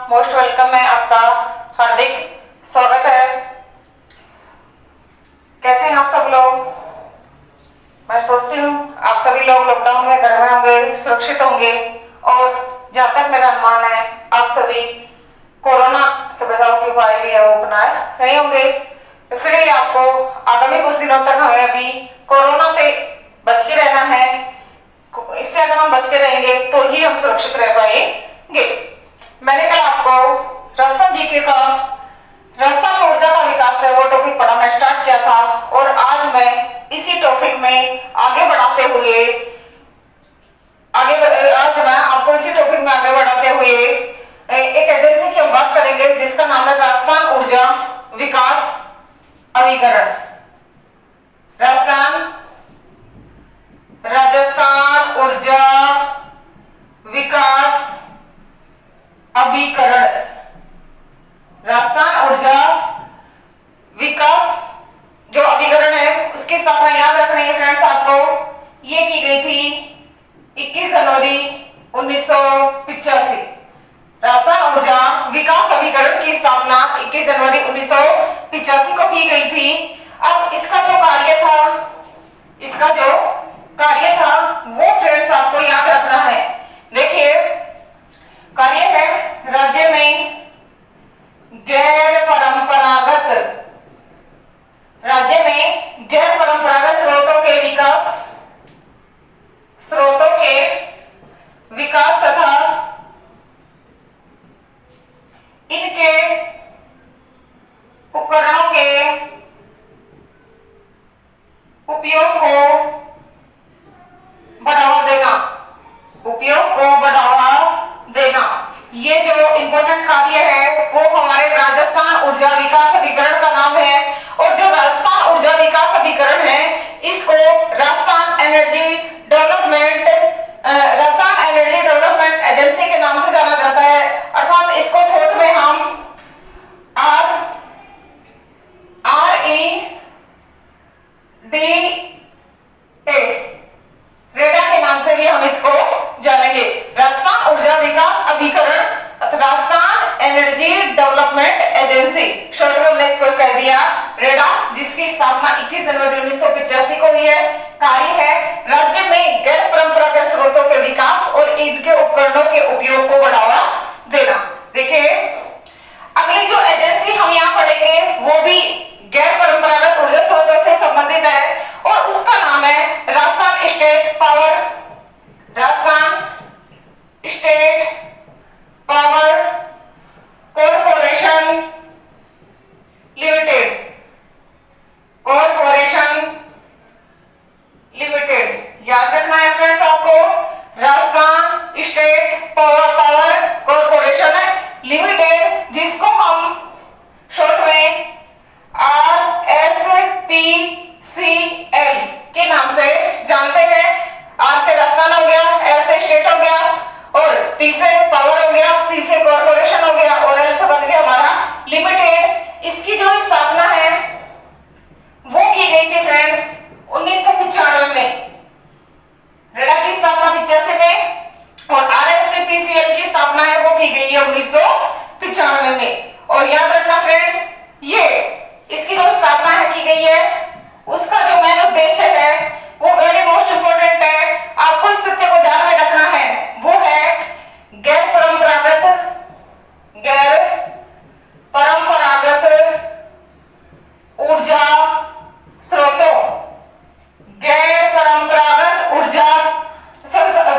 Most welcome है, आपका हार्दिक स्वागत है। कैसे हैं आप सब लोग? मैं सोचती हूँ आप सभी लोग लॉकडाउन में घर में होंगे, सुरक्षित होंगे और जहाँ तक मेरा अनुमान है आप सभी कोरोना से बचाव के उपाय भी है वो अपना रहे होंगे। तो फिर भी आपको आगामी कुछ दिनों तक हमें अभी कोरोना से बच के रहना है। इससे अगर हम बच के रहेंगे तो ही हम सुरक्षित रह पाएंगे। मैंने कल आपको राजस्थान जीके का राजस्थान में ऊर्जा का विकास है वो टॉपिक पढ़ाना स्टार्ट किया था और आज मैं इसी टॉपिक में आगे बढ़ाते हुए एक एजेंसी की हम बात करेंगे जिसका नाम है राजस्थान ऊर्जा विकास अभिकरण। राजस्थान ऊर्जा विकास अभिकरण। राजस्थान ऊर्जा विकास जो अभिकरण है उसकी स्थापना याद रखनी है फ्रेंड्स आपको। ये की गई थी 21 जनवरी 1985। राजस्थान ऊर्जा विकास अभिकरण की स्थापना 21 जनवरी 1985 को की गई थी। अब इसका जो कार्य था वो फ्रेंड्स आपको याद रखना है। देखिए, कार्य है राज्य में गैर परंपरागत स्रोतों के विकास तथा इनके उपकरणों के उपयोग को बढ़ावा देना। ये जो इंपॉर्टेंट कार्य है वो हमारे राजस्थान ऊर्जा विकास अभिकरण का नाम है। और जो राजस्थान ऊर्जा विकास अभिकरण है इसको राजस्थान एनर्जी डेवलपमेंट एजेंसी के नाम से जाना जाता है, अर्थात इसको शॉर्ट में हम रेडा के नाम से भी हम इसको जानेंगे। राजस्थान ऊर्जा विकास अभिकरण अथवा Rajasthan energy development agency, short में हमने इसको कह दिया रेडा, जिसकी स्थापना 21 जनवरी 1985 को हुई है। कार्य है राज्य में गैर परंपरागत स्रोतों के विकास और इनके उपकरणों के उपयोग को बढ़ावा देना। देखिए, अगली जो एजेंसी हम यहाँ पढ़ेंगे वो भी गैर परंपरागत ऊर्जा स्रोतों से संबंधित है और उसका नाम है Rajasthan state power corporation limited. याद रखना है फ्रेंड्स आपको, Rajasthan state power corporation limited, जिसको हम शॉर्ट में RSPCL के नाम से जानते हैं। R से राजस्थान हो गया, S से स्टेट हो गया और P से पावर हो गया, C से कॉर्पोरेशन हो गया और L से बन गया हमारा लिमिटेड। इसकी जो स्थापना है वो की गई थी फ्रेंड्स 1995 में। रेडा की स्थापना 85 में और RSPCL की स्थापना है वो की गई है 1995 में। और याद रखना फ्रेंड्स, ये इसकी जो स्थापना है की गई है उसका जो मेन उद्देश्य है वो वेरी मोस्ट इंपोर्टेंट है, आपको इस तथ्य को ध्यान में रखना है। वो है गैर परंपरागत ऊर्जा स्रोतों, गैर परंपरागत ऊर्जा संसाधनों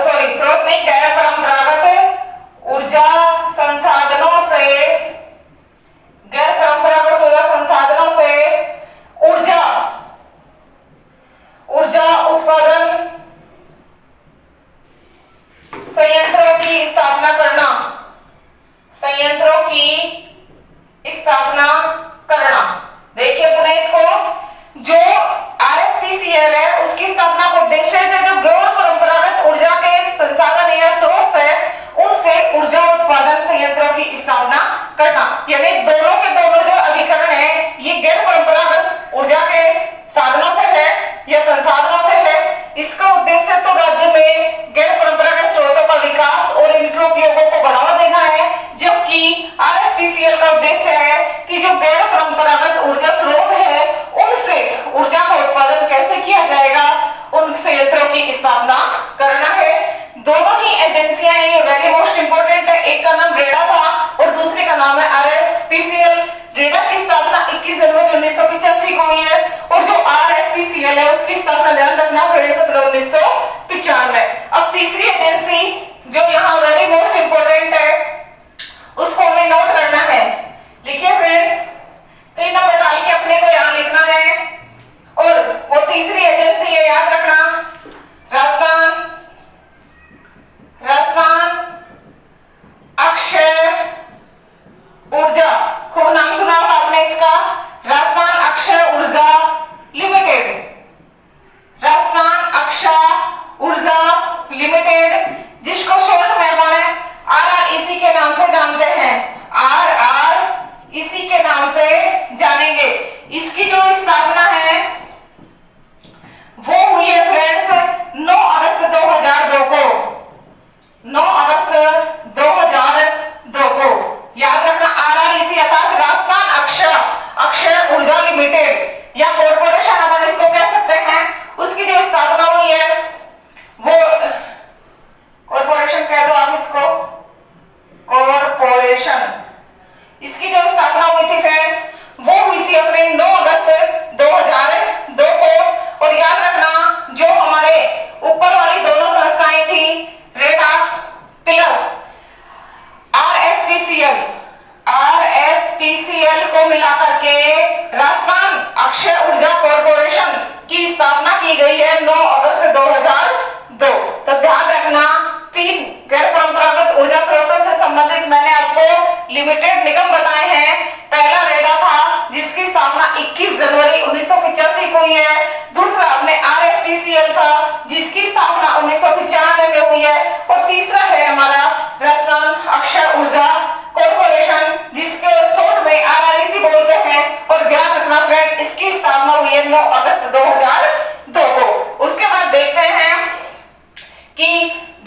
से ऊर्जा उत्पादन संयंत्रों की स्थापना करना। देखिए पुनः इसको, जो RSPCL है उसकी स्थापना का उद्देश्य है जो गैर परंपरागत ऊर्जा के संसाधन या स्रोत है उनसे ऊर्जा उत्पादन संयंत्रों की स्थापना करना। यानी दोनों के दोनों जो अभिकरण है ये गैर परंपरागत ऊर्जा के साधनों से है या संसाधनों से है। इसका उद्देश्य तो राज्य में गैर परंपरागत स्रोतों का विकास और इनके उपयोगों को बढ़ावा देना है, जबकि आरएसपीसीएल का उद्देश्य है कि जो गैर परंपरागत ऊर्जा स्रोत है उनसे ऊर्जा का उत्पादन कैसे किया जाएगा, उन संयंत्रों की स्थापना करना है। दोनों ही एजेंसियां ये वेरी मोस्ट इंपोर्टेंट है, एक का नाम रेडा था और दूसरे का नाम है आरएसपीसीएल। रेडा की स्थापना 21 जनवरी 1985 को हुई है और जो आरएसपीसीएल है उसकी स्थापना ध्यान रखना फ्रेंड्स 1995। अब तीसरी एजेंसी जो यहाँ वेरी मोस्ट इंपोर्टेंट है उसको हमें नोट करना है। लिखिए फ्रेंड्स, 3 नंबर डाल के अपने को यहाँ लिखना है और वो तीसरी एजेंसी है, याद रखना, राजस्थान अक्षय ऊर्जा। खूब नाम सुना होगा आपने इसका, राजस्थान अक्षय ऊर्जा लिमिटेड। राजस्थान अक्षय ऊर्जा लिमिटेड, जिसको शॉर्ट में अपन आरआरईसी के नाम से जानते हैं, आरआरईसी के नाम से जानेंगे। इसकी जो स्थापना है वो हुई है फ्रेंड्स 9 अगस्त 2002 को, 9 अगस्त 2002 को। याद रखना आरआरईसी अर्थात राजस्थान अक्षय ऊर्जा लिमिटेड या कॉर्पोरेशन अपन इसको कह सकते हैं, उसकी जो स्थापना हुई है वो कॉर्पोरेशन कह दो आप इसको, कॉर्पोरेशन। इसकी जो स्थापना हुई थी फ्रेंड्स वो हुई थी अपने 9 अगस्त 2002 को। और याद रखना जो हमारे ऊपर वाली दोनों संस्थाएं थी रेडा प्लस आरएसपीसीएल को मिलाकर के राजस्थान अक्षय ऊर्जा कॉर्पोरेशन की स्थापना की गई है 9 अगस्त 2002। तो ध्यान रखना 3 गैर परंपरागत ऊर्जा स्रोतों से संबंधित मैंने आपको लिमिटेड निगम बताए हैं। पहला रेडा था जिसकी स्थापना 21 जनवरी 1985 को हुई है, दूसरा अपने आरएसपीसीएल था जिसकी स्थापना 1995 में हुई है और तीसरा है हमारा राजस्थान अक्षय ऊर्जा कॉर्पोरेशन जिसके शॉर्ट में आरआरईसी बोलते हैं। और ध्यान रखना फ्रेंड इसकी स्थापना हुई है 9 अगस्त 2002 को। उसके बाद देखते हैं कि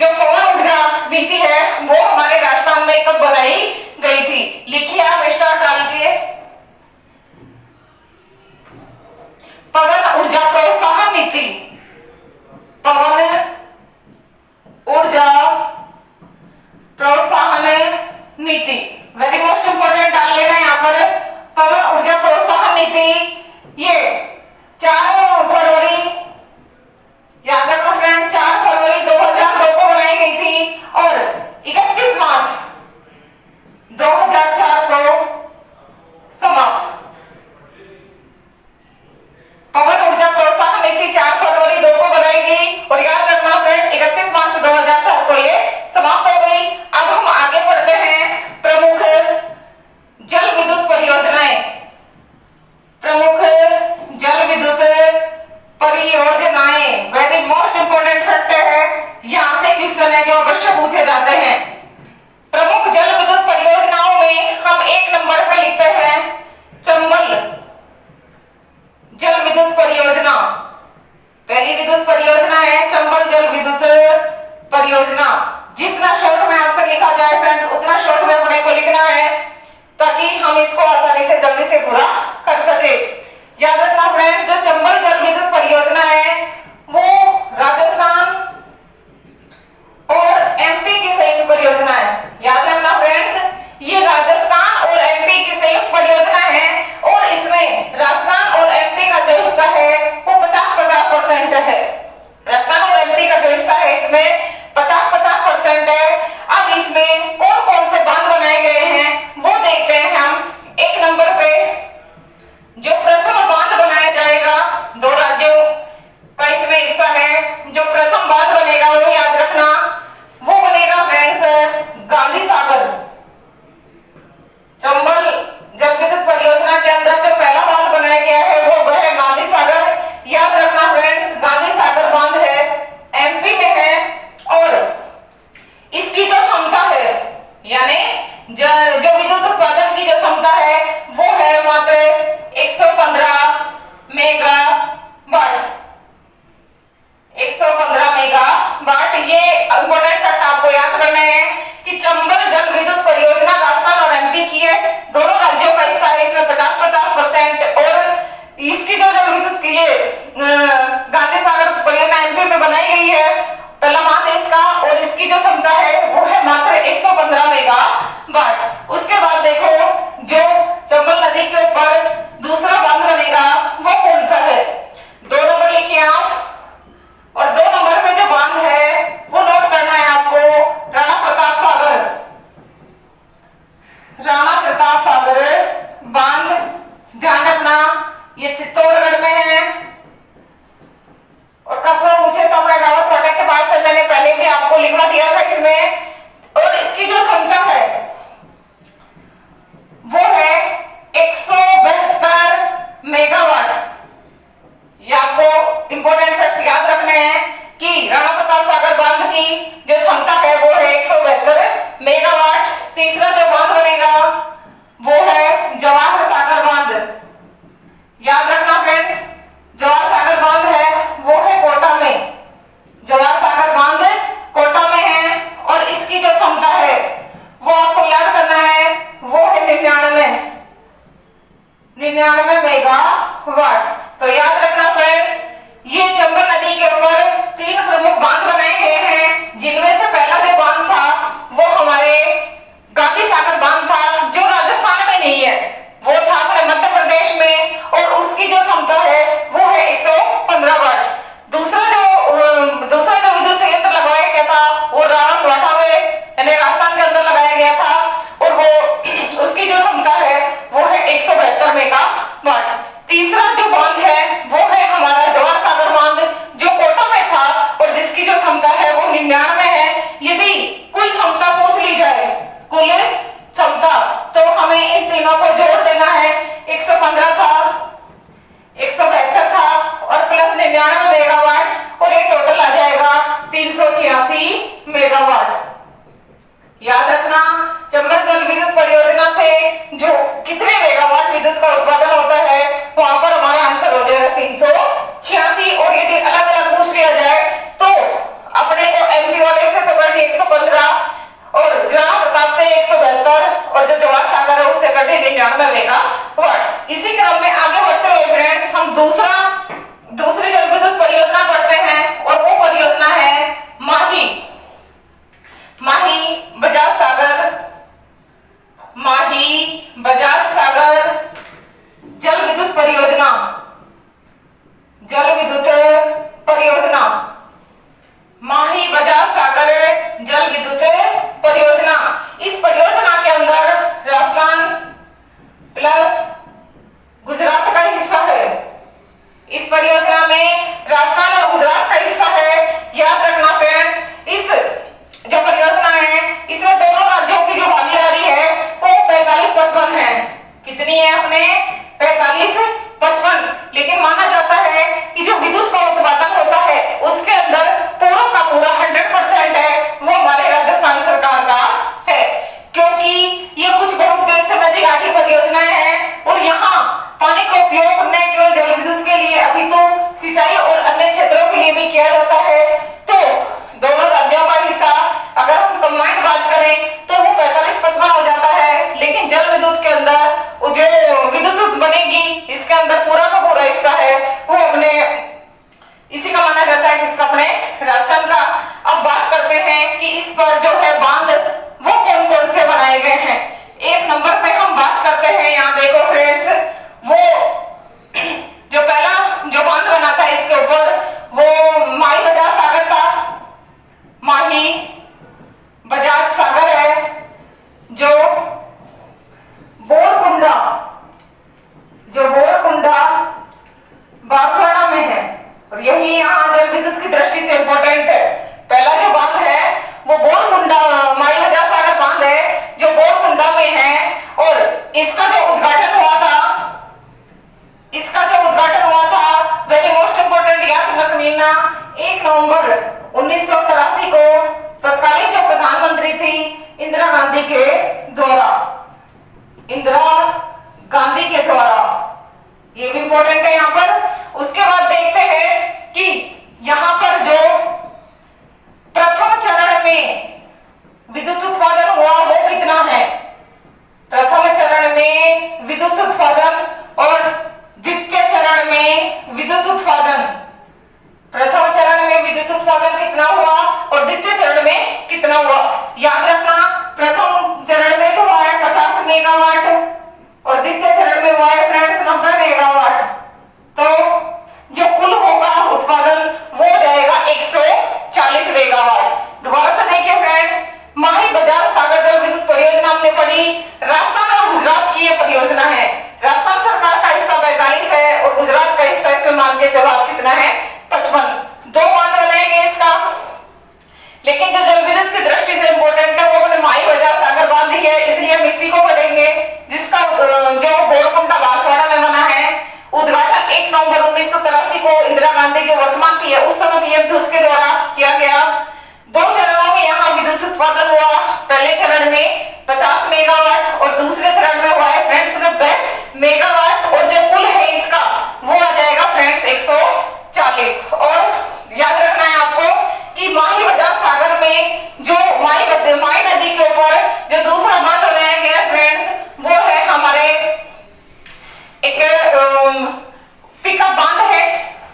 जो पवन ऊर्जा नीति है वो हमारे राजस्थान में कब बनाई गई थी। लिखिए आप स्टार डाल के, पवन ऊर्जा प्रोत्साहन नीति, पवन ऊर्जा प्रोत्साहन नीति, वेरी मोस्ट इंपोर्टेंट डाल लेना यहाँ पर, पवन ऊर्जा प्रोत्साहन नीति। ये 4 फरवरी, याद रखना फ्रेंड, 4 फरवरी 2002 को बनाई गई थी और 31 मार्च 2004 को समाप्त। पवन ऊर्जा प्रोत्साहन नीति 4 फरवरी 2 को बनाई गई और याद रखना फ्रेंड्स 31 मार्च 2004 को ये समाप्त हो गई। अब हम आगे बढ़ते हैं प्रमुख जल विद्युत परियोजनाएं, प्रमुख जल विद्युत परियोजनाएं वेरी मोस्ट इंपोर्टेंट फैक्टर है, यहां से क्वेश्चन है जो अवश्य पूछे जाते हैं। प्रमुख जल विद्युत परियोजनाओं में हम 1 नंबर पर लिखते हैं चंबल जल विद्युत परियोजना। पहली विद्युत परियोजना है चंबल जल विद्युत परियोजना। जितना शॉर्ट में आपसे लिखा जाए फ्रेंड्स उतना शॉर्ट में अपने को लिखना है ताकि हम इसको आसानी से जल्दी से पूरा कर सके। याद रखना फ्रेंड्स जो चंबल जल विद्युत परियोजना है वो राजस्थान और एमपी की संयुक्त परियोजना है। याद रखना फ्रेंड्स ये राजस्थान और एमपी की संयुक्त परियोजना है और इसमें राजस्थान और एमपी का जो हिस्सा है वो 50-50% है। राजस्थान और एमपी का जो हिस्सा है इसमें 50-50% है। अब इसमें कौन कौन से बांध बनाए गए हैं वो देखते हैं हम। 1 नंबर पे जो प्रथम बांध बनाया जाएगा 2 राज्यों ध्यान रखना ये चित्तौड़गढ़ में है। और कस्बा पूछे तो अपने रावत फाटक के पास है, मैंने पहले भी आपको लिखवा दिया था इसमें। और इसकी जो क्षमता है वो है 172 मेगावाट। ये आपको इंपोर्टेंट फैक्ट याद रखने हैं कि राणा प्रताप सागर बांध की जो क्षमता है वो है 172 मेगावाट। तीसरा जो बांध बनेगा वो है जवाहर सागर बांध। याद रखना फ्रेंड्स, जवाहर सागर बांध है वो है कोटा में। जवाहर सागर बांध कोटा में है और इसकी जो क्षमता है वो आपको याद करना है वो है 99 मेगावाट। तो याद रखना फ्रेंड्स, ये चंबल नदी के ऊपर 3 प्रमुख बांध बनाए गए हैं, जिनमें से पहला जो बांध था वो हमारे गांधी सागर बांध था, जो राजस्थान में नहीं है, वो था अपने मध्य प्रदेश में और उसकी जो क्षमता है वो है 115 वाट। दूसरा जो विद्युत संयंत्र लगाया गया था वो रावतवाड़ा में यानी राजस्थान के अंदर लगाया गया था और वो उसकी जो क्षमता है वो है 172 मेगावाट। तीसरा जो बांध है वो है हमारा जवाहर सागर बांध, जो कोटा में था और जिसकी जो क्षमता है वो 99 है। यदि कुल क्षमता पूछ ली जाए, कुल क्षमता, तो हमें इन तीनों को जोड़ देना है। 115 था, 172 था और प्लस 99 मेगावाट और ये टोटल आ जाएगा 386 मेगावाट। याद रखना, चंबल जल विद्युत परियोजना से जो कितने मेगावाट विद्युत का उत्पादन होता है वहां पर हमारा आंसर हो जाएगा 386। और यदि अलग अलग पूछ लिया जाए तो अपने को एमपी वाले से तो कर 115 और राणा प्रताप से 172 और जो जवाहर सागर है उससे कर 99 मेगावाट। इसी क्रम में आगे बढ़ते हुए फ्रेंड्स हम दूसरी जल विद्युत परियोजना पढ़ते हैं और वो परियोजना है माही बजाज सागर जल विद्युत परियोजना। माही बजाज सागर जल विद्युत परियोजना। इस परियोजना के अंदर राजस्थान प्लस गुजरात का हिस्सा है। इस परियोजना में राजस्थान और गुजरात का हिस्सा है। याद रखना फ्रेंड्स, इस जो परियोजना है इसमें दोनों राज्यों की जो भागीदारी है वो 45-55 है। कितनी है अपने 45-55। लेकिन माना जाता है कि जो विद्युत का उत्पादन होता है उसके अंदर पूरा का पूरा 100% है वो हमारे राजस्थान सरकार का है, क्योंकि ये कुछ बहुत देर से नदी घाटी परियोजनाएं हैं और यहाँ पानी का उपयोग न केवल जल विद्युत के लिए अपितु सिंचाई और अन्य क्षेत्रों के लिए भी किया जाता है। तो दोनों राज्यों का हिस्सा अगर हम कंबाइंड बात करें तो वो 45-55 हो जाता है। लेकिन जल विद्युत के अंदर जो विद्युत बनेगी इसके अंदर पूरा का पूरा हिस्सा है वो अपने इसी का माना जाता है किसका, अपने राजस्थान का। अब बात करते हैं कि इस पर जो है बांध वो कौन कौन से बनाए गए हैं। एक नंबर पे हम बात करते हैं, यहाँ देखो फ्रेंड्स, वो जो पहला जो बांध बना था इसके ऊपर वो माही बजाज सागर था। माही बजाज सागर है जो बोरकुंडा बांसवाड़ा में है और यही यहाँ जल विद्युत की दृष्टि से इंपॉर्टेंट है। पहला जो बांध है वो बोरकुंडा माही बजाज सागर बांध है जो बोरकुंडा में है और इसका जो उद्घाटन हुआ था वेरी मोस्ट इंपोर्टेंट याद रखना, 1 नवंबर 1983 को तत्कालीन जो प्रधानमंत्री थी इंदिरा गांधी के द्वारा। ये भी इंपॉर्टेंट है यहाँ पर। उसके बाद देखते हैं कि यहाँ पर जो प्रथम चरण में विद्युत उत्पादन हुआ वो कितना है। प्रथम चरण में विद्युत उत्पादन और द्वितीय चरण में विद्युत उत्पादन। प्रथम चरण में विद्युत उत्पादन कितना हुआ और द्वितीय चरण में कितना हुआ। याद रखना, प्रथम चरण में तो हुआ है 50 मेगावाट और द्वितीय चरण में हुआ है फ्रेंड्स 90 मेगावाट। तो जो कुल होगा उत्पादन वो जाएगा 140 मेगावाट। दोबारा से देखिए फ्रेंड्स, माही बजाज सागर जल विद्युत परियोजना हमने पढ़ी, राजस्थान और गुजरात की ये परियोजना है। राजस्थान सरकार का कितना है 55। 2 बांध बनाएंगे इसका, लेकिन जो जल विद्युत की दृष्टि से इंपॉर्टेंट है वो अपने माही बजाज सागर बांध ही है, इसलिए हम इसी को पढ़ेंगे, जिसका जो गोलकुंडा बांसवाड़ा में बना है। उद्घाटन 1 नवंबर 1983 को इंदिरा गांधी जो वर्तमान पीएम उस समय पीएम थे उसके द्वारा किया गया। 2 चरणों में यहाँ विद्युत उत्पादन हुआ। पहले चरण में 50 मेगावाट और दूसरे चरण में हुआ है फ्रेंड्स 90 मेगावाट, और जो कुल है इसका वो आ जाएगा फ्रेंड्स 140। और याद रखना है आपको कि माही बजाज सागर में जो माही नदी के ऊपर जो दूसरा बांध बनाया गया फ्रेंड्स वो है हमारे एक पिकअप बांध है,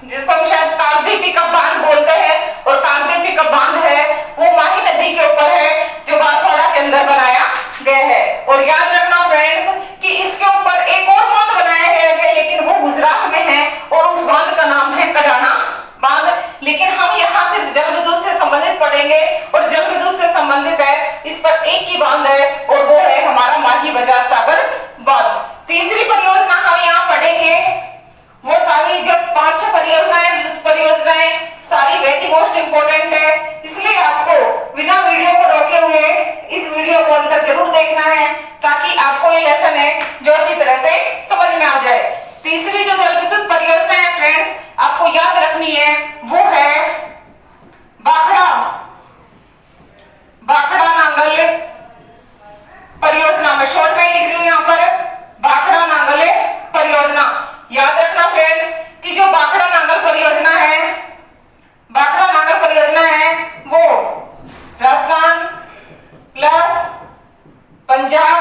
जिसको हम शायद कागदी पिकअप बांध बोलते हैं, और कागदी पिकअप बांध है वो माही नदी के ऊपर है जो बांसवाड़ा के अंदर बनाया गया है। और याद रखना फ्रेंड्स कि इसके ऊपर एक और बांध बनाया गया है, लेकिन वो गुजरात में है और उस बांध का नाम है कडाना बांध। लेकिन हम यहाँ सिर्फ जल विद्युत से संबंधित पढ़ेंगे, और जल विद्युत से संबंधित है इस पर एक ही बांध है और वो है हमारा माही बजाज सागर बांध। तीसरी परियोजना हम यहाँ पढ़ेंगे, वो सारी जो 5-6 परियोजनाएं विद्युत परियोजनाएं सारी वेरी मोस्ट इंपोर्टेंट है, इसलिए आपको बिना वीडियो को रोके हुए इस वीडियो को अंत तक जरूर देखना है, ताकि आपको ये लेसन है जो अच्छी तरह से समझ में आ जाए। तीसरी जो जल विद्युत परियोजना है फ्रेंड्स आपको याद रखनी है वो है भाखड़ा नांगल परियोजना। मैं शॉर्ट में लिख रही हूं यहाँ पर भाखड़ा नांगल परियोजना। याद रखना फ्रेंड्स कि जो भाखड़ा नांगल परियोजना है वो राजस्थान प्लस पंजाब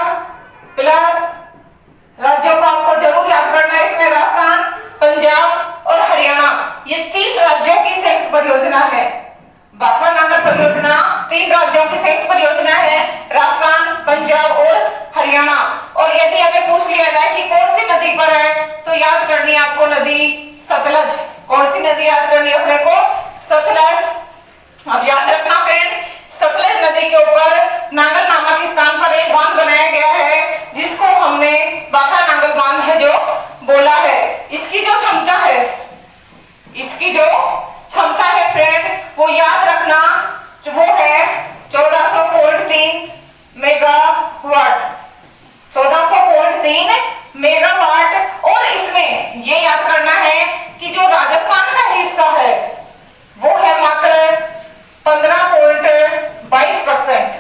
प्लस राज्यों को आपको जरूर याद करना है। इसमें राजस्थान, पंजाब और हरियाणा ये 3 राज्यों की संयुक्त परियोजना है। भाखड़ा नांगल परियोजना 3 राज्यों की संयुक्त परियोजना है, राजस्थान, पंजाब और हरियाणा। और यदि हमें पूछ लिया जाए कि कौन सी नदी पर है, तो याद करनी है आपको नदी सतलज। कौन सी नदी याद करनी है अपने को? सतलज। अब याद रखना फ्रेंड्स सतलज नदी के ऊपर नांगल नामक स्थान पर एक बांध बनाया गया है, जिसको हमने भाखड़ा नांगल बांध है जो बोला है। इसकी जो क्षमता है फ्रेंड्स वो याद रखना वो है 1400.3 मेगावाट। 1400.3 मेगावाट। और इसमें ये याद करना है कि जो राजस्थान का हिस्सा है वो है मात्र 15.22%।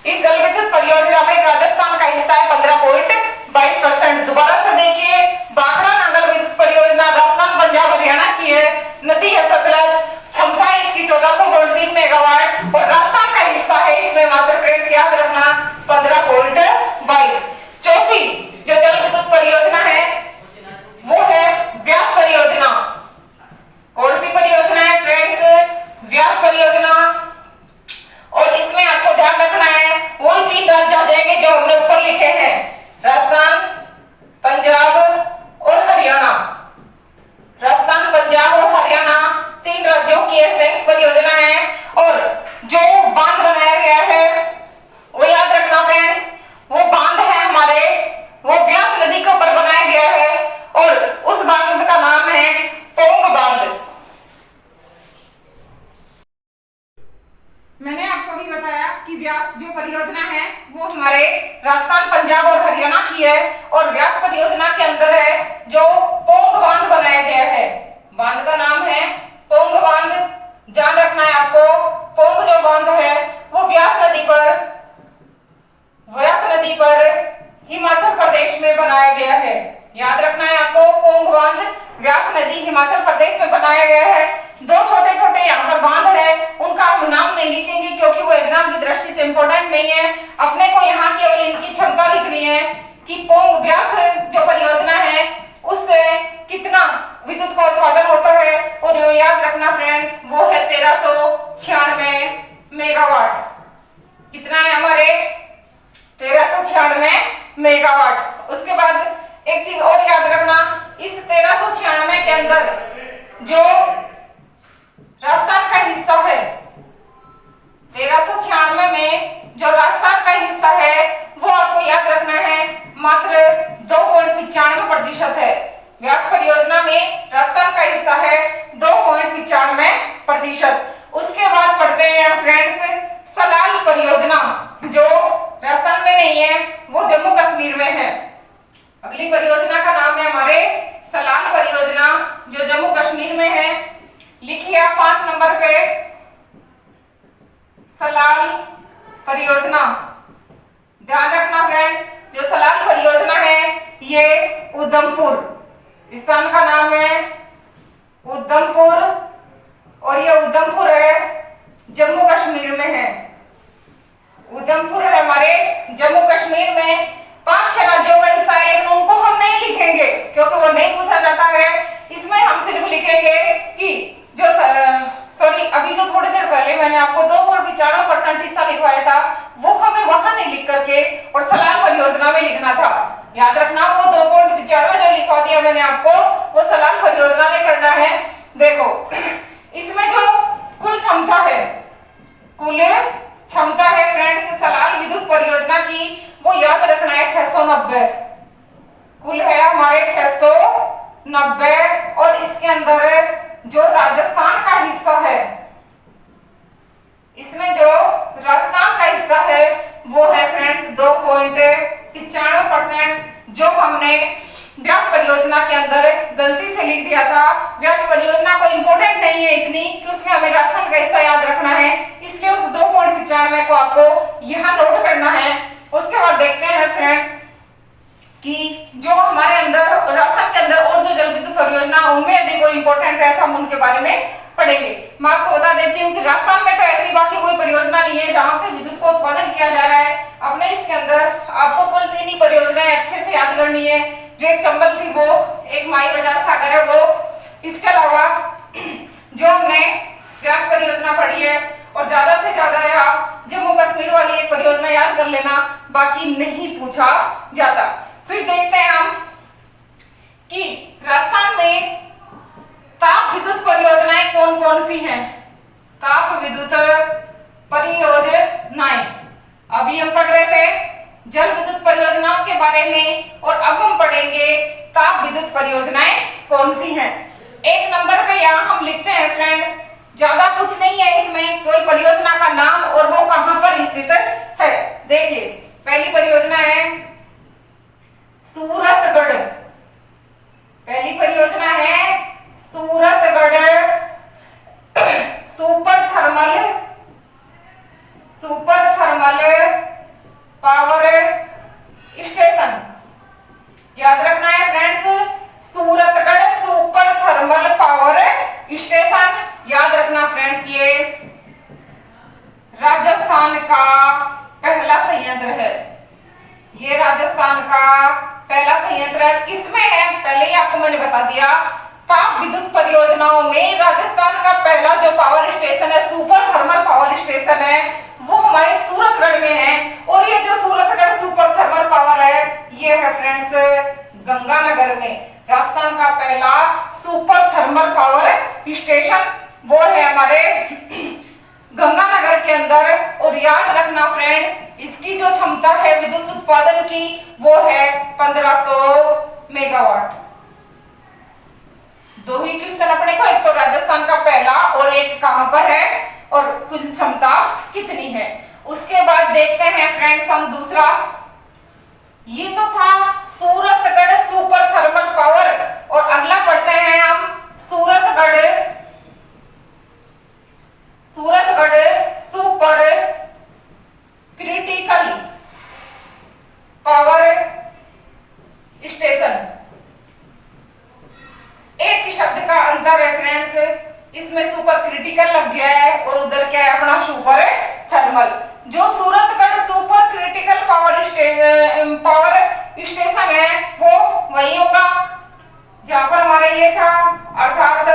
इस जल विद्युत परियोजना में राजस्थान का हिस्सा है 15.22%। दोबारा से देखिए भाखड़ा नांगल विद्युत परियोजना राजस्थान, पंजाब, हरियाणा की है, नदी है सतलज, क्षमता है इसकी 1400.3 मेगावाट और राजस्थान का हिस्सा है इसमें मात्र फ्रेंड्स याद रखना 15.22। चौथी जो जल विद्युत परियोजना है वो है व्यास परियोजना। कौन सी परियोजना है फ्रेंड्स? व्यास परियोजना। और इसमें आपको ध्यान रखना है वही 3 राज्य आ जाएंगे जो हमने ऊपर लिखे हैं, राजस्थान, पंजाब और हरियाणा। राजस्थान, पंजाब और हरियाणा 3 राज्यों की संयुक्त परियोजना है। और जो बांध बनाया गया है वो याद रखना फ्रेंड्स वो बांध है हमारे वो व्यास नदी के ऊपर बनाया गया है और उस बांध का नाम है पोंग बांध। मैंने आपको भी बताया कि व्यास जो परियोजना है वो हमारे राजस्थान, पंजाब और हरियाणा की है और व्यास परियोजना के अंदर है जो पोंग बांध बनाया गया है। बांध का नाम है पोंग बांध। ध्यान रखना है आपको पोंग जो बांध है वो व्यास नदी पर हिमाचल प्रदेश में बनाया गया है। याद रखना है आपको पोंग बांध व्यास नदी हिमाचल प्रदेश में बनाया गया है। 2 छोटे छोटे यहाँ पर बांध है उनका हम नाम नहीं लिखेंगे क्योंकि वो एग्जाम की दृष्टि से इंपॉर्टेंट नहीं है। अपने को यहाँ केवल इनकी क्षमता लिखनी है कि पोंग व्यास जो परियोजना है उससे कितना विद्युत का उत्पादन होता है और याद रखना फ्रेंड्स वो है 1396 मेगावाट। कितना है हमारे 1396 मेगावाट। उसके बाद एक चीज और याद रखना इस 1396 के अंदर जो राजस्थान का हिस्सा है 1396 में जो राजस्थान का हिस्सा है वो आपको याद रखना है मात्र 2.95% है। व्यास परियोजना में राजस्थान का हिस्सा है 2.95%। उसके बाद पढ़ते हैं फ्रेंड्स सलाल परियोजना, जो राजस्थान में नहीं है, वो जम्मू कश्मीर में है। अगली परियोजना का नाम है हमारे सलाल परियोजना, जो जम्मू कश्मीर में है। लिखिए आप 5 नंबर पे सलाल परियोजना। ध्यान रखना फ्रेंड्स, जो सलाल परियोजना है ये उधमपुर, स्थान का नाम है उधमपुर, और ये उधमपुर है जम्मू कश्मीर में है। उधमपुर है हमारे जम्मू कश्मीर में। 5-6 राज्यों का हिस्सा है, लेकिन उनको हम नहीं लिखेंगे क्योंकि वो नहीं पूछा जाता है। इसमें हम सिर्फ लिखेंगे कि जो अभी जो थोड़ी देर पहले मैंने आपको 2.95% हिस्सा लिखवाया था, वो हमें वहां नहीं लिख करके और सलाल परियोजना में लिखना था। याद रखना, वो 2.95 जो लिखवा दिया मैंने आपको, वो सलाल परियोजना में करना है। देखो इसमें जो कुल क्षमता है, कुल क्षमता है फ्रेंड्स सलाल विद्युत परियोजना की, वो याद रखना है 690। कुल है हमारे 690, और इसके अंदर जो राजस्थान का हिस्सा है, इसमें जो राजस्थान का हिस्सा है वो है फ्रेंड्स 2.95%, जो हमने व्यास परियोजना के अंदर गलती से लिख दिया था। व्यास परियोजना को इंपॉर्टेंट नहीं है इतनी कि उसमें हमें राजस्थान का हिस्सा याद रखना है, इसलिए उस 2.95 को आपको यहाँ नोट करना है। उसके बाद देखते हैं फ्रेंड्स कि जो हमारे अंदर राजस्थान के अंदर और जो जल विद्युत परियोजना उनमें यदि कोई इंपॉर्टेंट है तो हम उनके बारे में पढ़ेंगे। मैं आपको बता देती हूँ कि राजस्थान में तो ऐसी बाकी कोई परियोजना नहीं है जहां से विद्युत का उत्पादन किया जा रहा है। अपने इसके अंदर आपको कुल 3 ही परियोजनाएं अच्छे से याद करनी है। जो एक चंबल थी वो, एक माई बजाज सागर है वो, इसके अलावा जो हमने व्यास परियोजना पढ़ी है, और ज्यादा से ज्यादा है आप जम्मू कश्मीर वाली एक परियोजना याद कर लेना, बाकी नहीं पूछा जाता। फिर देखते हैं हम कि राजस्थान में ताप विद्युत परियोजनाएं कौन कौन सी हैं। ताप विद्युत परियोजनाएं अभी हम पढ़ रहे थे जल विद्युत परियोजनाओं के बारे में, और अब हम पढ़ेंगे ताप विद्युत परियोजनाएं कौन सी हैं। 1 नंबर पे यहाँ हम लिखते हैं फ्रेंड्स, ज्यादा कुछ नहीं है इसमें, केवल परियोजना का नाम और वो कहां पर स्थित है। देखिए पहली परियोजना है सूरतगढ़। पहली परियोजना है Suratgarh super thermal power station. याद रखना है friends, Suratgarh super thermal power station. याद रखना फ्रेंड्स, ये राजस्थान का पहला संयंत्र है। ये राजस्थान का पहला संयंत्र है। किसमें है पहले ही आपको मैंने बता दिया। ताप विद्युत परियोजनाओं में राजस्थान का पहला जो पावर स्टेशन है, सुपर थर्मल पावर स्टेशन है, वो हमारे सूरतगढ़ में है। और ये जो सूरतगढ़ सुपर थर्मल पावर है, ये है फ्रेंड्स गंगानगर में। राजस्थान का पहला सुपर थर्मल पावर स्टेशन वो है हमारे गंगानगर के अंदर। और याद रखना फ्रेंड्स, इसकी जो क्षमता है विद्युत उत्पादन की, वो है 1500 मेगावाट। 2 ही क्वेश्चन अपने को, एक तो राजस्थान का पहला और एक कहां पर है और कुल क्षमता कितनी है। उसके बाद देखते हैं फ्रेंड्स हम दूसरा, ये तो था सूरतगढ़ सुपर थर्मल पावर, और अगला पढ़ते हैं हम Suratgarh super critical power station. एक शब्द का अंतर है फ्रेंड्स, इसमें सुपर क्रिटिकल लग गया है और उधर क्या है अपना सुपर थर्मल। जो Suratgarh super critical power station है वो वही होगा जहां पर हमारा ये था, अर्थात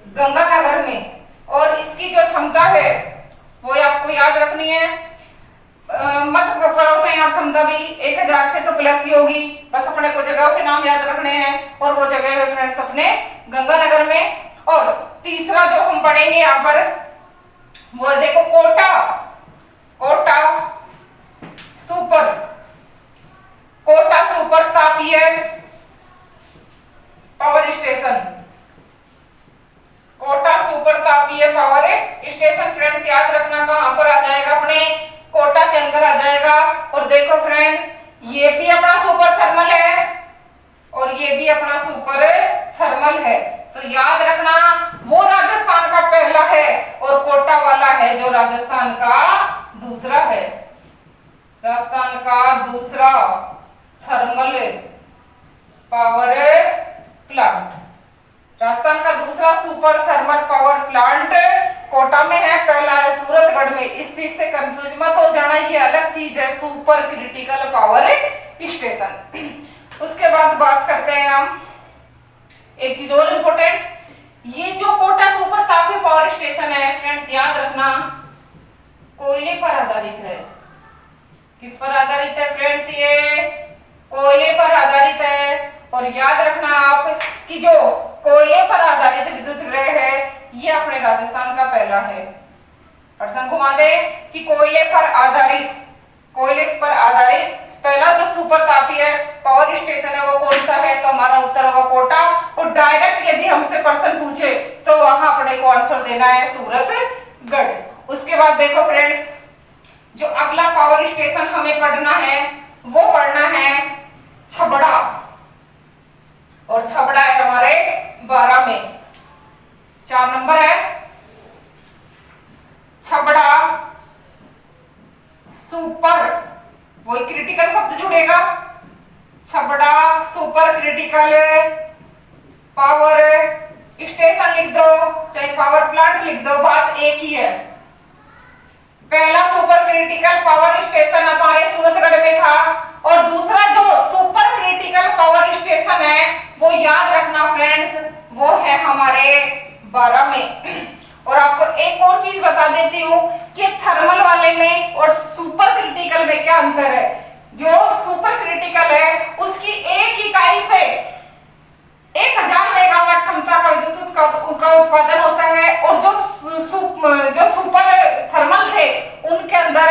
गंगानगर में। और इसकी जो क्षमता है वो आपको याद रखनी है, मत पढ़ो चाहे आप क्षमता भी 1000 से तो प्लस ही होगी, बस अपने को जगह के नाम याद रखने हैं, और वो जगह है फ्रेंड्स अपने गंगानगर में। और तीसरा जो हम पढ़ेंगे यहाँ पर वो देखो कोटा सुपर तापीय पावर स्टेशन। है। तो याद रखना वो राजस्थान का पहला है और कोटा वाला है जो राजस्थान का दूसरा है। राजस्थान का दूसरा थर्मल पावर प्लांट, राजस्थान का दूसरा super thermal power plant Kota में है, पहला है सूरतगढ़ में। इस चीज से कंफ्यूज मत हो जाना, ये अलग चीज है सुपर क्रिटिकल पावर स्टेशन। उसके बाद बात करते हैं हम एक चीज और इम्पोर्टेंट, ये जो कोटा सुपर तापीय पावर स्टेशन है फ्रेंड्स, याद रखना कोयले पर आधारित है। किस पर आधारित है फ्रेंड्स? ये कोयले पर आधारित है। और याद रखना आप कि जो कोयले पर आधारित विद्युत गृह है ये अपने राजस्थान का पहला है। प्रश्न घुमा दे कि कोयले पर आधारित पहला जो सुपर तापीय पावर स्टेशन है वो कौन सा है? तो हमारा उत्तर होगा कोटा। और डायरेक्ट यदि हमसे प्रश्न पूछे तो वहां अपने को आंसर देना है सूरतगढ़। उसके बाद देखो फ्रेंड्स, जो अगला पावर स्टेशन हमें पढ़ना है वो पढ़ना है छबड़ा, और छबड़ा है हमारे 12 में, 4 नंबर है। छबड़ा सुपर, वही क्रिटिकल शब्द जुड़ेगा, Chhabra super critical power station लिख दो, चाहे पावर प्लांट लिख दो, बात एक ही है। पहला सुपर क्रिटिकल पावर स्टेशन हमारे सूरतगढ़ में था, और दूसरा जो सुपर क्रिटिकल पावर स्टेशन है वो याद रखना फ्रेंड्स वो है हमारे 12 में। और आपको एक और चीज बता देती हूँ कि थर्मल वाले में और सुपर क्रिटिकल में क्या अंतर है। जो सुपर क्रिटिकल है उसकी एक इकाई से 1000 मेगावाट क्षमता का विद्युत का उत्पादन होता है, और जो सुपर थर्मल थे उनके अंदर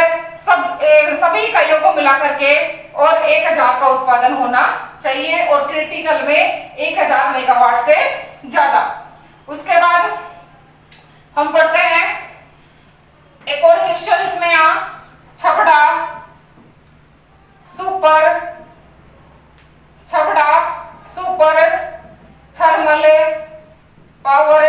सभी इकाइयों को मिला करके और 1000 का उत्पादन होना चाहिए, और क्रिटिकल में 1000 मेगावाट से ज्यादा। उसके बाद हम पढ़ते हैं एक और क्वेश्चन इसमें यहाँ, Chhabra super thermal power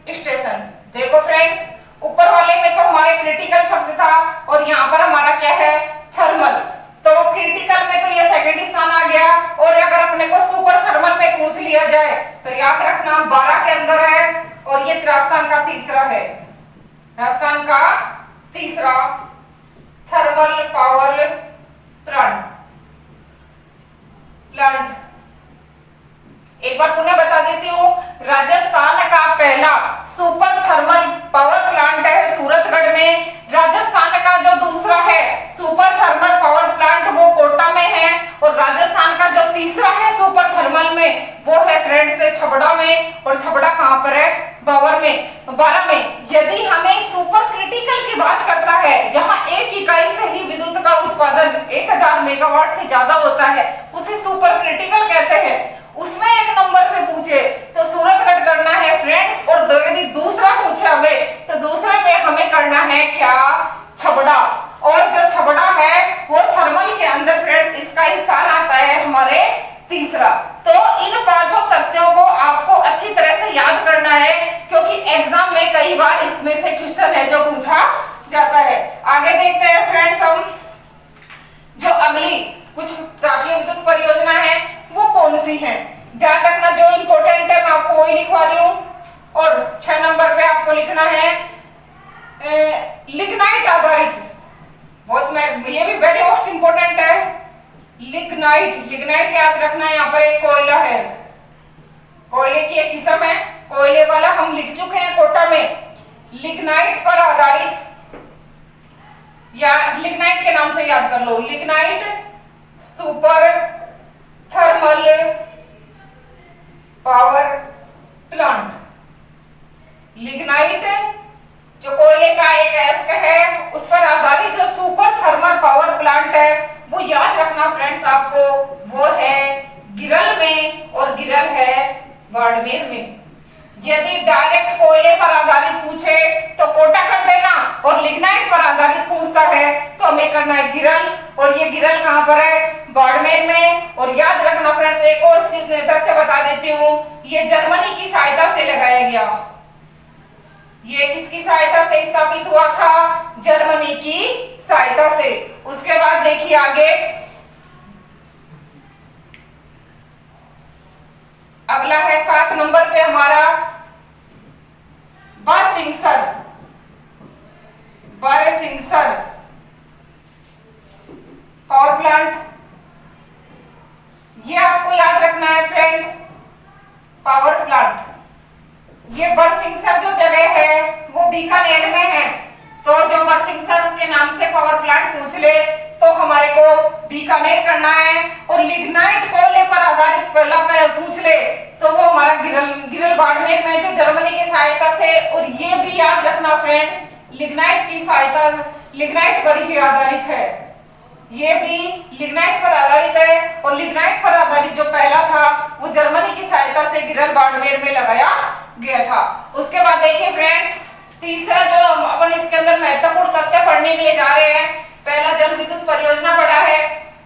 station. देखो फ्रेंड्स, ऊपर वाले में तो हमारे क्रिटिकल शब्द था और यहाँ पर हमारा क्या है? थर्मल। तो क्रिटिकल में तो ये सेकेंड स्थान आ गया, और अगर अपने को सुपर थर्मल में पूछ लिया जाए तो याद रखना 12 के अंदर है, और ये राजस्थान का तीसरा है। राजस्थान का तीसरा थर्मल पावर प्लांट। एक बार पुनः बता देती हूँ, राजस्थान का पहला सुपर थर्मल पावर प्लांट है सूरतगढ़ में। राजस्थान का जो दूसरा है सुपर थर्मल पावर प्लांट वो कोटा में है, और राजस्थान का जो तीसरा है सुपर थर्मल में वो है फ्रेंड्स छबड़ा में। और छबड़ा कहाँ पर है? 12 में। यदि हमें सुपर क्रिटिकल की बात करता है जहां एक इकाई से ही विद्युत का उत्पादन 1000 मेगावाट से ज्यादा होता है, उसे सुपर क्रिटिकल कहते हैं। उसमें एक नंबर पे पूछे तो सूरतगढ़ करना है फ्रेंड्स, और यदि दूसरा पूछे हमें तो दूसरा में हमें करना है क्या? छबड़ा। और जो छबड़ा है वो थर्मल के अंदर फ्रेंड्स इसका स्थान आता है हमारे तीसरा। तो इन 5 तथ्यों को आपको अच्छी तरह से याद करना है, क्योंकि एग्जाम में कई बार इसमें से क्वेश्चन है जो पूछा जाता है। आगे देखते हैं फ्रेंड्स, हम जो अगली कुछ तापीय विद्युत परियोजना है वो कौन सी है? ध्यान रखना, जो इंपॉर्टेंट है मैं आपको वही लिखवा रही हूँ। और 6 नंबर पे आपको लिखना है लिग्नाइट आधारित, बहुत ये भी वेरी मोस्ट इंपॉर्टेंट है। लिग्नाइट याद रखना है, यहाँ पर एक कोयला है, कोयले की एक किस्म है, कोयले वाला हम लिख चुके हैं कोटा में। लिग्नाइट पर आधारित, या लिग्नाइट के नाम से याद कर लो, lignite super thermal power plant. Lignite जो कोयले का एक अयस्क है उस पर आधारित जो सुपर थर्मल पावर प्लांट है वो याद रखना फ्रेंड्स आपको, वो है गिरल में, और गिरल है बाड़मेर में। यदि डायरेक्ट कोयले पर आधारित पूछे तो कोटा कर देना, और लिग्नाइट पर आधारित पूछता है तो हमें करना है गिरल, और ये गिरल कहाँ पर है? बाड़मेर में। और याद रखना फ्रेंड्स, एक और चीज तथ्य बता देती हूँ, ये जर्मनी की सहायता से लगाया गया। ये किसकी सहायता से स्थापित हुआ था? जर्मनी की सहायता से। उसके बाद देखिए आगे, अगला है 7 नंबर पे हमारा बरसिंगसर। बरसिंगसर पावर प्लांट, ये आपको याद रखना है फ्रेंड, पावर प्लांट। ये बरसिंगसर जो जगह है वो बीकानेर में है। तो जो बरसिंगसर के नाम से पावर प्लांट पूछ ले तो हमारे को बीकानेर करना है। और लिग्नाइट कोयले पर आधारित पहला पूछ ले तो वो हमारा गिरल बाड़मेर में, जो जर्मनी की सहायता से। और ये भी याद रखना फ्रेंड्स, लिग्नाइट की सहायता, लिग्नाइट पर ही आधारित है। ये भी लिग्नाइट पर आधारित है। और लिग्नाइट पर आधारित जो पहला था वो जर्मनी की सहायता से गिरल बाड़मेर में लगाया गया था। उसके बाद देखिए फ्रेंड्स, तीसरा जो अपन इसके अंदर महत्वपूर्ण तथ्य पढ़ने के लिए जा रहे हैं, पहला जल विद्युत परियोजना पढ़ा है,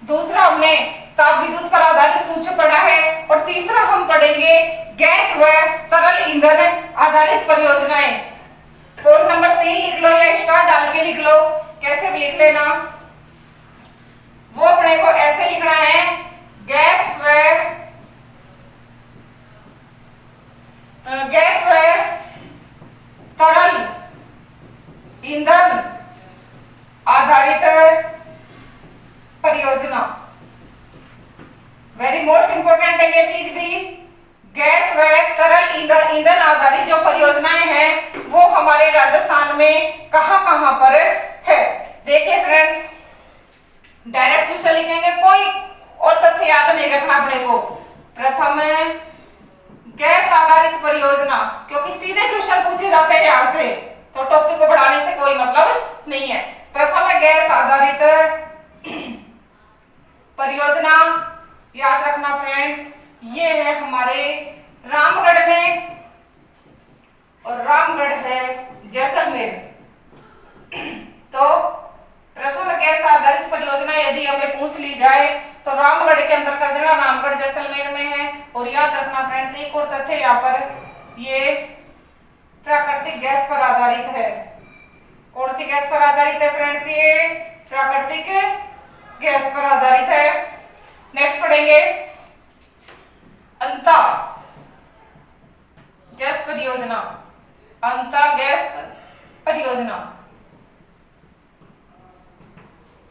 दूसरा हमने ताप विद्युत पर आधारित पूछ पढ़ा है, और तीसरा हम पढ़ेंगे गैस व तरल ईंधन आधारित परियोजनाएं। कोड नंबर 3 लिख लो या स्टार डाल के लिख लो, कैसे भी लिख लेना। वो अपने को ऐसे लिखना है, गैस व तरल ईंधन आधारित परियोजना। वेरी मोस्ट इंपोर्टेंट है ये चीज भी। गैस व तरल ईंधन आधारित जो परियोजनाएं हैं वो हमारे राजस्थान में कहां पर है। देखिए फ्रेंड्स, डायरेक्ट क्वेश्चन लिखेंगे, कोई और तथ्य याद नहीं रखना अपने को। प्रथम गैस आधारित परियोजना, क्योंकि सीधे क्वेश्चन पूछे जाते हैं यहां से, तो टॉपिक को बढ़ाने से कोई मतलब नहीं है। प्रथम गैस आधारित परियोजना, याद रखना फ्रेंड्स, ये है हमारे रामगढ़ में, और रामगढ़ है जैसलमेर। तो प्रथम गैस आधारित परियोजना यदि हमें पूछ ली जाए तो रामगढ़ के अंदर कर देना, रामगढ़ जैसलमेर में है। और याद रखना फ्रेंड्स, एक और तथ्य यहाँ पर, ये प्राकृतिक गैस पर आधारित है। कौन सी गैस पर आधारित है फ्रेंड्स? ये प्राकृतिक गैस पर आधारित है। नेक्स्ट पढ़ेंगे अंता गैस परियोजना। अंता गैस परियोजना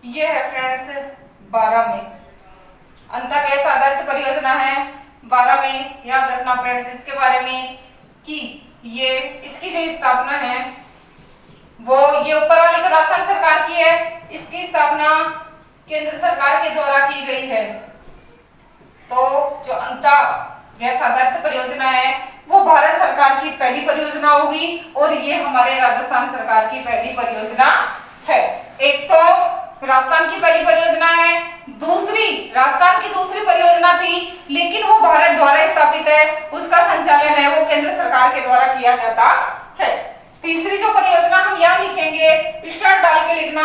ये है फ्रेंड्स 12 में। अंता गैस आधारित परियोजना है 12 में। याद रखना फ्रेंड्स इसके बारे में कि ये इसकी जो स्थापना है वो, ये ऊपर वाली तो राजस्थान सरकार की है, इसकी स्थापना केंद्र सरकार के द्वारा की गई है। तो जो अंता गैस आधारित परियोजना है वो भारत सरकार की पहली परियोजना होगी, और ये हमारे राजस्थान सरकार की पहली परियोजना है। एक तो राजस्थान की पहली परियोजना है, दूसरी राजस्थान की दूसरी परियोजना थी, लेकिन वो भारत द्वारा स्थापित है, उसका संचालन है वो केंद्र सरकार के द्वारा किया जाता है। तीसरी जो परियोजना हम यहाँ लिखेंगे, स्टार डाल के लिखना,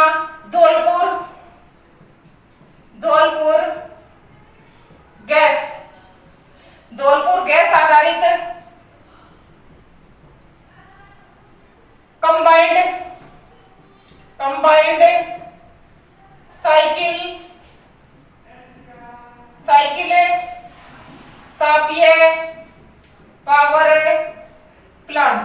धौलपुर गैस, धौलपुर गैस आधारित कंबाइंड साइकिल तापीय पावर प्लांट।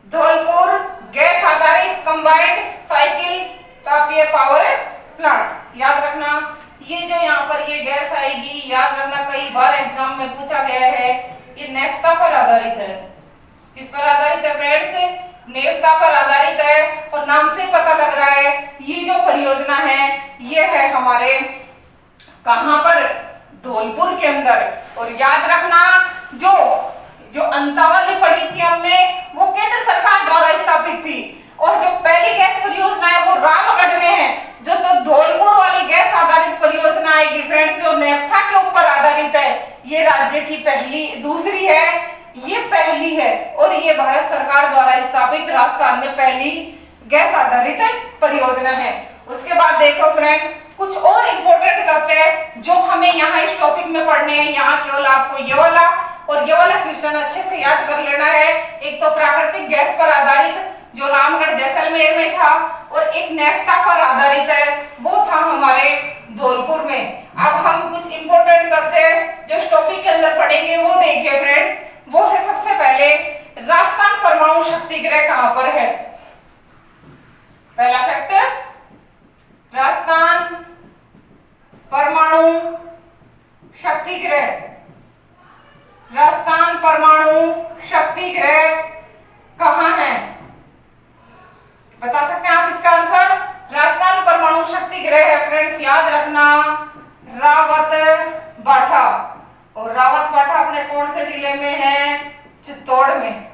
धौलपुर गैस आधारित कंबाइंड साइकिल तापीय पावर प्लांट। याद रखना, ये जो यहाँ पर ये गैस आएगी, याद रखना कई बार एग्जाम में पूछा गया है, ये नेफ्ता पर आधारित है। किस पर आधारित है फ्रेंड्स? नेफ्ता पर आधारित है। और नाम से पता लग रहा है ये जो परियोजना है ये है हमारे कहां पर? धौलपुर के अंदर। और याद रखना जो अंता वाली पढ़ी थी हमने वो केंद्र सरकार द्वारा स्थापित थी, और जो पहली गैस परियोजना है वो रामगढ़ में है। जो तो धौलपुर वाली गैस आधारित परियोजना आएगी फ्रेंड्स, जो नेफ्था के ऊपर आधारित है, ये राज्य की दूसरी है, ये पहली है, और ये भारत सरकार द्वारा स्थापित राजस्थान में पहली गैस आधारित परियोजना है। उसके बाद देखो फ्रेंड्स, कुछ और इम्पोर्टेंट तथ्य जो हमें यहाँ इस टॉपिक में पढ़ने हैं। यहाँ केवल आपको ये वाला और ये वाला क्वेश्चन अच्छे से याद कर लेना है। एक तो प्राकृतिक गैस पर आधारित जो रामगढ़ जैसलमेर में था, और एक नेफ्ता पर आधारित है, वो था हमारे धौलपुर में। अब हम कुछ इम्पोर्टेंट तथ्य जो इस टॉपिक के अंदर पढ़ेंगे वो देखिए फ्रेंड्स। वो है सबसे पहले, राजस्थान परमाणु शक्ति गृह कहां पर है? पहला फैक्ट, राजस्थान परमाणु शक्ति गृह, राजस्थान परमाणु शक्ति गृह कहां है? बता सकते हैं आप इसका आंसर? राजस्थान परमाणु शक्ति गृह है फ्रेंड्स, याद रखना, रावत बाठा। और रावत बाठा अपने कौन से जिले में है? चित्तौड़ में,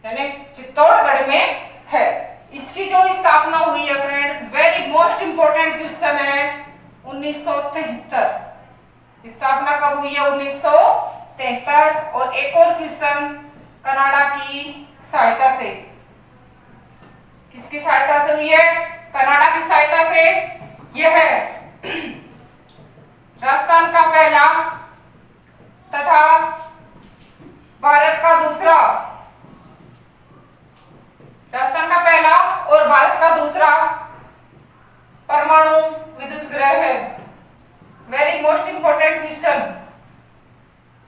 यानी चित्तौड़गढ़ में है। इसकी जो स्थापना हुई है friends, very most important question है, 1973। स्थापना कब हुई है? 1973। और एक और क्वेश्चन, कनाडा की सहायता से। किसकी सहायता से हुई है? कनाडा की सहायता से। यह है राजस्थान का पहला तथा भारत का दूसरा, राजस्थान का पहला और भारत का दूसरा परमाणु विद्युत गृह है। Very most important question.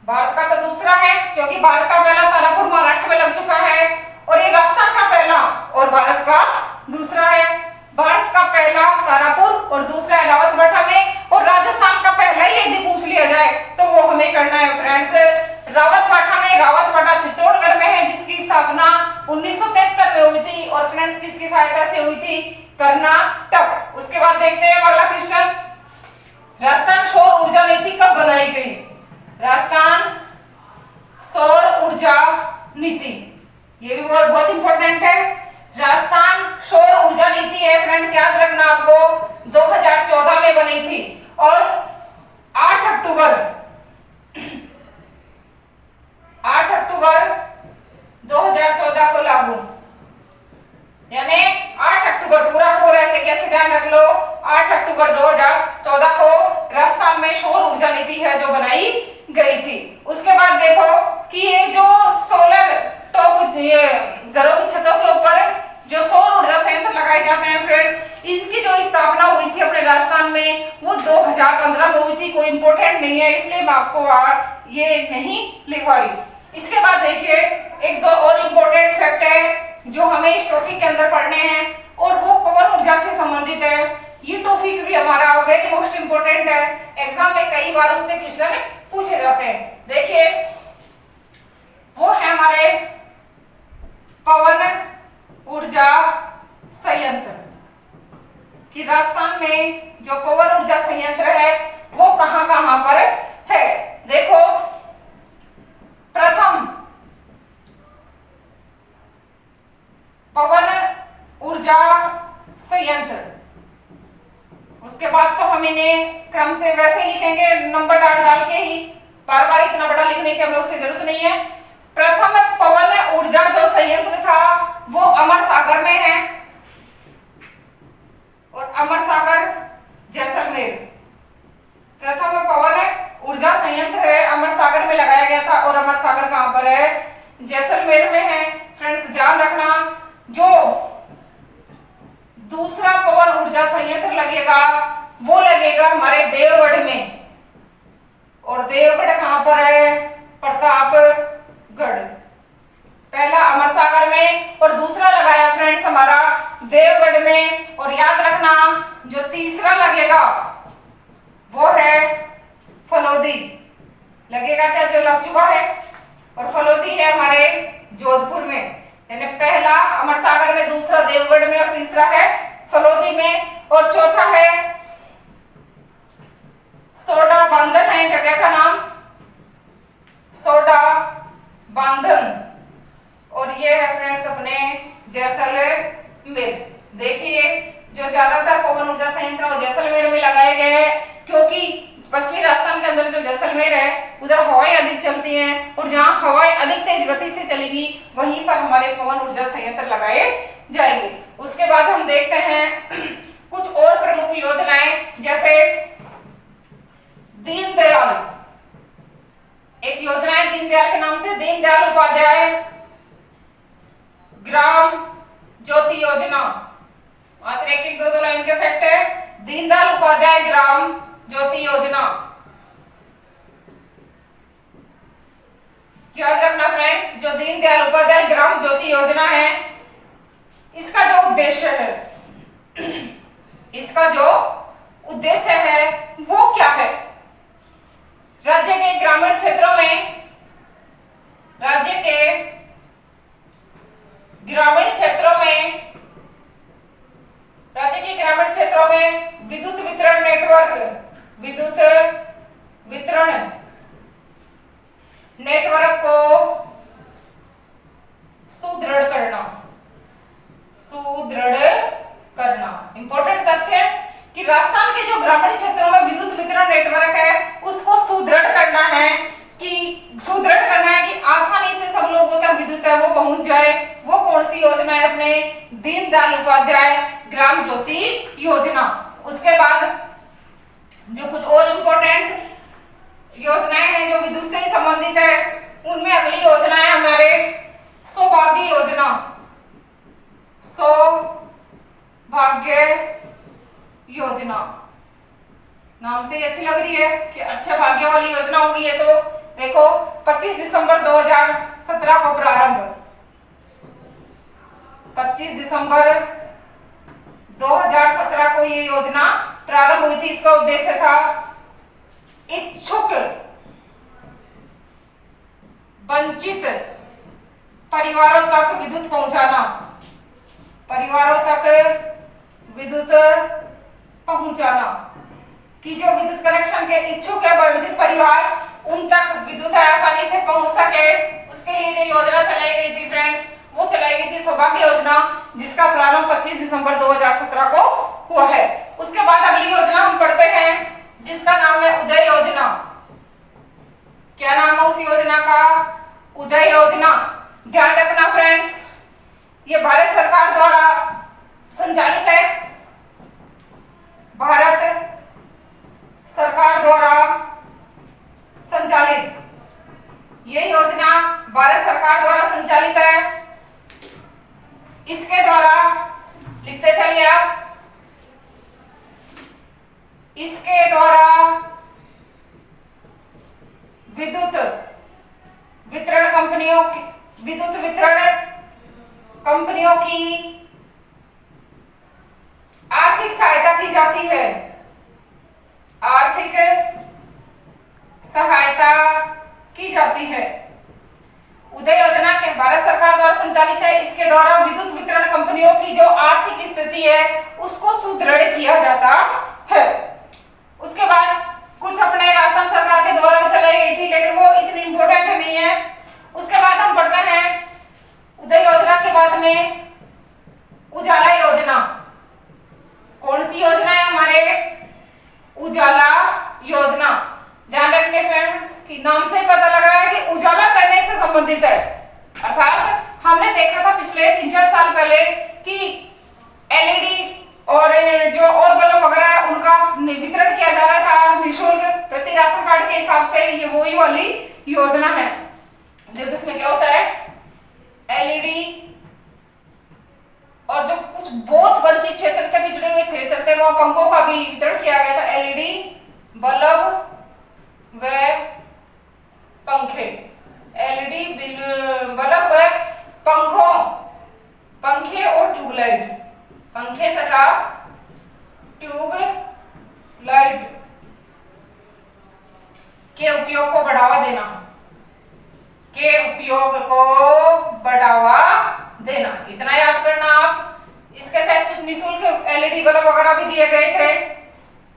Bharat का तो दूसरा है क्योंकि भारत का पहला तारापुर महाराष्ट्र में लग चुका है, और ये राजस्थान का पहला और भारत का दूसरा है। भारत का पहला तारापुर और दूसरा इलाहाबाद बाटा में, और राजस्थान का पहला ही यदि पूछ लिया जाए तो वो हमें करना है फ्रेंड्स रावत बाटा में। रावत बाटा चित्तौड़गढ़ में है, जिसकी स्थापना 1973 में हुई थी। और फ्रेंड्स किसकी सहायता से हुई थी? कर्नाटक। उसके बाद देखते हैं अगला क्वेश्चन, राजस्थान सौर ऊर्जा नीति कब बनाई गई? राजस्थान सौर ऊर्जा नीति, ये भी बहुत इंपॉर्टेंट है। राजस्थान सौर ऊर्जा नीति है फ्रेंड्स, याद रखना आपको, 2014 में बनी थी और 8 अक्टूबर 2014 को लागू, यानी 8 अक्टूबर, पूरा पूरा ऐसे कैसे ध्यान रख लो, 8 अक्टूबर 2014 को राजस्थान में सौर ऊर्जा नीति है जो बनाई गई थी। उसके बाद देखो कि ये जो सोलर टॉप घरों की छतों के ऊपर जो सौर ऊर्जा संयंत्र लगाए जाते हैं फ्रेंड्स, इनकी जो स्थापना हुई थी अपने राजस्थान में वो 2015 में हुई थी। कोई इंपॉर्टेंट नहीं है इसलिए मैं आपको ये नहीं लिखवा रही। इसके बाद देखिए एक दो और इम्पोर्टेंट फैक्ट है जो हमें इस टॉपिक के अंदर पढ़ने हैं, और वो पवन ऊर्जा से संबंधित है। ये टॉपिक भी हमारा वेरी मोस्ट इंपोर्टेंट है, एग्जाम में कई बार उससे क्वेश्चन पूछे जाते हैं। देखिए वो है हमारे पवन ऊर्जा संयंत्र, कि राजस्थान में जो पवन ऊर्जा संयंत्र है वो कहां कहां पर है। देखो प्रथम पवन ऊर्जा संयंत्र, उसके बाद तो हम इन्हें क्रम से वैसे लिखेंगे नंबर डाल डाल के ही, बार बार इतना बड़ा लिखने की हमें उससे जरूरत नहीं है। प्रथम पवन ऊर्जा जो संयंत्र था वो अमर सागर में है, और अमर सागर जैसलमेर। प्रथम पवन ऊर्जा संयंत्र है अमर सागर में लगाया गया था, और अमर सागर कहां पर है? जैसलमेर में है। फ्रेंड्स ध्यान रखना, जो दूसरा पवन ऊर्जा संयंत्र लगेगा वो लगेगा हमारे देवगढ़ में, और देवगढ़ कहां पर है? प्रतापगढ़। पहला अमर सागर में और दूसरा लगाया फ्रेंड्स हमारा देवगढ़ में। और याद रखना जो तीसरा लगेगा वो है फलोदी, लगेगा क्या? जो लग चुका है, और फलोदी है हमारे जोधपुर में। यानी पहला अमर सागर में, दूसरा देवगढ़ में, और तीसरा है फलोदी में, और चौथा है सोडा बांधन है जगह का नाम, सोडा बांधन। और ये है फ्रेंड्स अपने जैसलमेर। देखिए जो ज्यादातर पवन ऊर्जा संयंत्र जैसलमेर में लगाए गए हैं, क्योंकि पश्चिमी राजस्थान के अंदर जो जैसलमेर है उधर हवाएं अधिक चलती हैं, और जहां हवाएं अधिक तेज गति से चलेगी वहीं पर हमारे पवन ऊर्जा संयंत्र लगाए जाएंगे। उसके बाद हम देखते हैं कुछ और प्रमुख योजनाएं जैसे दीनदयाल, एक योजना है दीनदयाल के नाम से, दीनदयाल उपाध्याय ग्राम ज्योति योजना। मात्र एक दो लाइन के फैक्ट है। दीनदयाल उपाध्याय ग्राम ज्योति योजना, याद रखना फ्रेंड्स। जो दीनदयाल उपाध्याय ग्राम ज्योति योजना है, इसका जो उद्देश्य है, इसका जो उद्देश्य है वो क्या है? राज्य के ग्रामीण क्षेत्रों में, राज्य के ग्रामीण क्षेत्रों में, राज्य के ग्रामीण क्षेत्रों में विद्युत वितरण नेटवर्क, विद्युत वितरण नेटवर्क को सुदृढ़ करना, सुदृढ़ करना। इंपॉर्टेंट तथ्य है कि राजस्थान के जो ग्रामीण क्षेत्रों में विद्युत वितरण नेटवर्क है उसको सुदृढ़ करना है, कि सुदृढ़ करना है कि आसानी से सब लोगों तक विद्युत है वो पहुंच जाए। वो कौन सी योजना है? अपने दीनदयाल उपाध्याय ग्राम ज्योति योजना। उसके बाद जो कुछ और इंपॉर्टेंट योजनाएं हैं जो विद्युत से ही संबंधित है, उनमें अगली योजना है हमारे सौभाग्य योजना। सौभाग्य योजना नाम से ही अच्छी लग रही है कि अच्छे भाग्य वाली योजना होगी ये। तो देखो 25 दिसंबर 2017 को प्रारंभ, 25 दिसंबर 2017 को ये योजना प्रारंभ हुई थी। इसका उद्देश्य था इच्छुक वंचित परिवारों तक विद्युत पहुंचाना, परिवारों तक विद्युत पहुंचाना, कि जो विद्युत कनेक्शन के इच्छुक है वंचित परिवार, उन तक विद्युत आसानी से पहुंच सके। उसके लिए जो योजना चलाई गई थी फ्रेंड्स, वो चलाई गई थी सौभाग्य योजना, जिसका प्रारंभ 25 दिसंबर 2017 को हुआ है। उसके बाद अगली योजना हम पढ़ते हैं जिसका नाम है उदय योजना। क्या नाम है उस योजना का? उदय योजना। ध्यान रखना फ्रेंड्स, ये भारत सरकार द्वारा संचालित है, भारत सरकार द्वारा संचालित ये योजना भारत सरकार द्वारा संचालित है। इसके द्वारा लिखते चलिए आप, इसके द्वारा विद्युत वितरण कंपनियों की, विद्युत वितरण कंपनियों की आर्थिक सहायता की जाती है, आर्थिक सहायता की जाती है। उदय योजना के भारत सरकार द्वारा संचालित है। इसके द्वारा विद्युत वितरण कंपनियों की जो आर्थिक स्थिति है उसको सुदृढ़ किया जाता है। उसके बाद कुछ अपने राजस्थान सरकार के द्वारा चलाई गई थी, लेकिन वो इतनी इंपॉर्टेंट नहीं है। उसके बाद हम पढ़ते हैं उदय योजना के बाद में उजाला योजना। कौन सी योजना है हमारे? उजाला योजना। ध्यान रखने फ्रेंड्स कि नाम से पता लग रहा है कि उजाला करने से संबंधित है। अर्थात हमने देखा था पिछले 3-4 साल पहले कि एलईडी और जो और बल्ब वगैरह उनका वितरण किया जा रहा था निःशुल्क प्रति राशन कार्ड के हिसाब से। ये वही वाली योजना है। जब इसमें क्या होता है, एलईडी और जो कुछ बहुत वंचित क्षेत्र थे, पिछड़े हुए क्षेत्र थे, वहां पंखों का भी वितरण किया गया था। एलईडी बल्ब व पंखे, एलईडी बल्ब व पंखों, पंखे और ट्यूबलाइट, पंखे तथा ट्यूबलाइट के उपयोग को बढ़ावा देना, के उपयोग को बढ़ावा देना, इतना याद करना आप। इसके तहत कुछ निःशुल्क एलईडी बल्ब वगैरह भी दिए गए थे।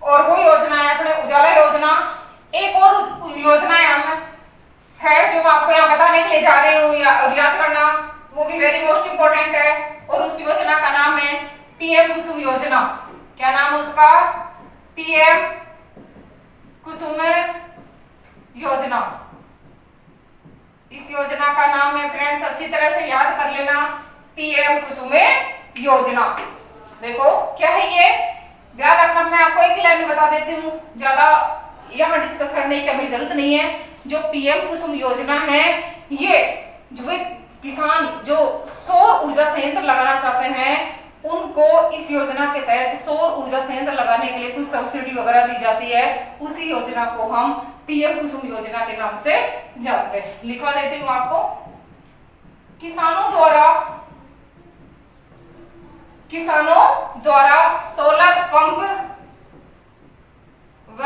और वो योजना है अपने उजाला योजना। एक और योजना है जो मैं आपको यहाँ बताने के लिए जा रही हूँ, याद करना, वो भी वेरी मोस्ट इंपोर्टेंट है। और उस योजना का नाम है पीएम कुसुम योजना। क्या नाम है उसका? पीएम कुसुम योजना। इस योजना का नाम है फ्रेंड्स, अच्छी तरह से याद कर लेना, पीएम कुसुम योजना। देखो क्या है ये? ध्यान रखना, मैं आपको एक ही लाइन में बता देती हूँ, ज्यादा यहाँ डिस्कस करने की अभी जरूरत नहीं है। जो पीएम कुसुम योजना है, ये जो वे किसान जो सौर ऊर्जा संयंत्र लगाना चाहते हैं उनको इस योजना के तहत सौर ऊर्जा संयंत्र लगाने के लिए कुछ सब्सिडी वगैरह दी जाती है। उसी योजना को हम पीएम कुसुम योजना के नाम से जानते हैं। लिखवा देती हूँ आपको, किसानों द्वारा सोलर पंप व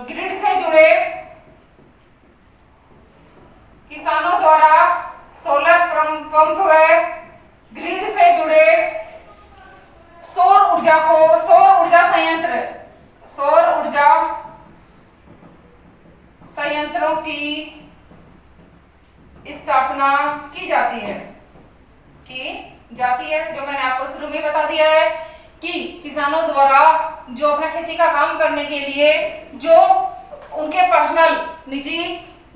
ग्रिड से जुड़े, किसानों द्वारा सोलर पंप व ग्रिड से जुड़े सौर ऊर्जा संयंत्रों की स्थापना की जाती है। जो मैंने आपको शुरू में बता दिया है कि किसानों द्वारा जो अपना खेती का काम करने के लिए जो उनके पर्सनल निजी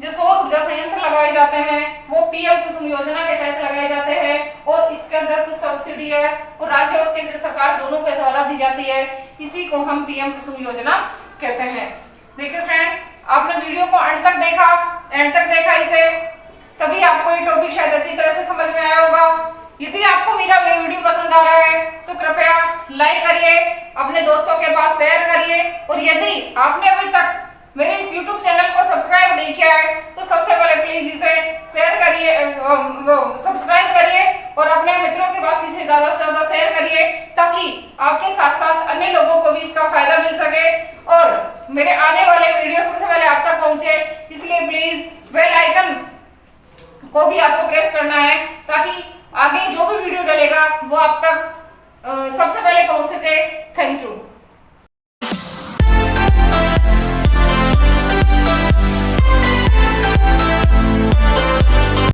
जो सौर ऊर्जा संयंत्र लगाए जाते हैं वो पीएम कुसुम योजना के तहत लगाए जाते हैं और इसके अंदर कुछ सब्सिडी है और राज्य और केंद्र सरकार दोनों के द्वारा दी जाती है। इसी को हम पीएम कुसुम योजना कहते हैं। देखिए फ्रेंड्स, आपने वीडियो को एंड तक देखा इसे, तभी आपको ये टॉपिक शायद अच्छी तरह से समझ में आया होगा। यदि आपको मेरा वीडियो पसंद आ रहा है तो कृपया लाइक करिए, अपने दोस्तों के पास शेयर करिए और यदि आपने अभी तक मेरे इस YouTube चैनल को सब्सक्राइब नहीं किया है तो सबसे पहले प्लीज इसे शेयर करिए, सब्सक्राइब करिए और अपने मित्रों के पास इसे ज्यादा से ज्यादा शेयर करिए ताकि आपके साथ साथ अन्य लोगों को भी इसका फायदा मिल सके और मेरे आने वाले वीडियो सबसे पहले आप तक पहुंचे। इसलिए प्लीज बेल आइकन को भी आपको प्रेस करना है ताकि आगे जो भी वीडियो डलेगा वो आप तक सबसे पहले पहुंच सके। Thank you.